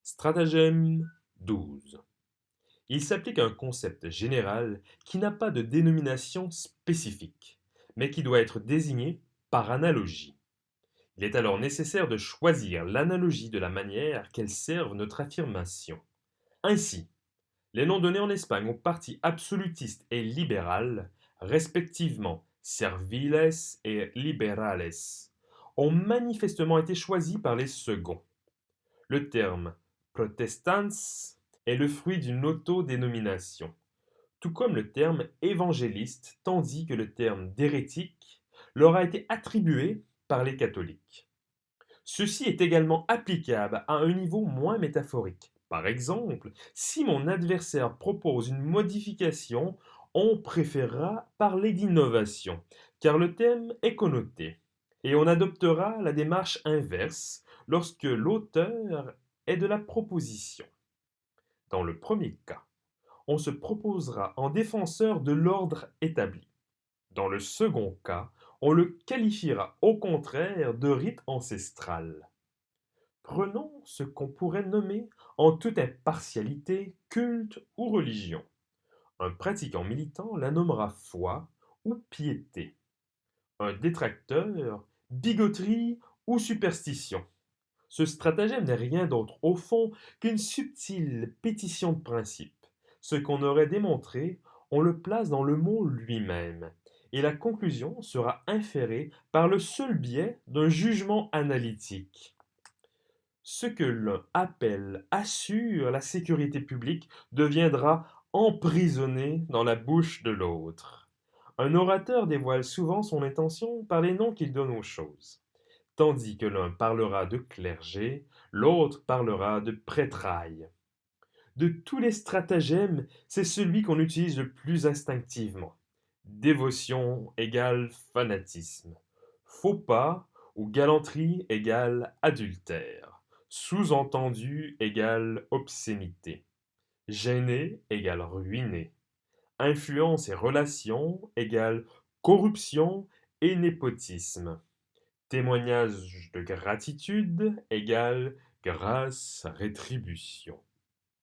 Stratagème 12. Il s'applique à un concept général qui n'a pas de dénomination spécifique, mais qui doit être désigné par analogie. Il est alors nécessaire de choisir l'analogie de la manière qu'elle serve notre affirmation. Ainsi, les noms donnés en Espagne aux partis absolutistes et libéral, respectivement serviles et liberales, ont manifestement été choisis par les seconds. Le terme protestants est le fruit d'une autodénomination, tout comme le terme évangéliste, tandis que le terme d'hérétique leur a été attribué par les catholiques. Ceci est également applicable à un niveau moins métaphorique. Par exemple, si mon adversaire propose une modification, on préférera parler d'innovation, car le thème est connoté. Et on adoptera la démarche inverse lorsque l'auteur est de la proposition. Dans le premier cas, on se proposera en défenseur de l'ordre établi. Dans le second cas, on le qualifiera au contraire de rite ancestral. Prenons ce qu'on pourrait nommer, en toute impartialité, culte ou religion. Un pratiquant militant la nommera foi ou piété. Un détracteur, bigoterie ou superstition. Ce stratagème n'est rien d'autre au fond qu'une subtile pétition de principe. Ce qu'on aurait démontré, on le place dans le mot lui-même, et la conclusion sera inférée par le seul biais d'un jugement analytique. Ce que l'un appelle assure la sécurité publique deviendra emprisonné dans la bouche de l'autre. Un orateur dévoile souvent son intention par les noms qu'il donne aux choses. Tandis que l'un parlera de clergé, l'autre parlera de prêtraille. De tous les stratagèmes, c'est celui qu'on utilise le plus instinctivement. Dévotion égale fanatisme. Faux pas ou galanterie égale adultère. Sous-entendu égale obscénité. Gêné égale ruiné. Influence et relation égale corruption et népotisme. Témoignage de gratitude égale grâce, rétribution.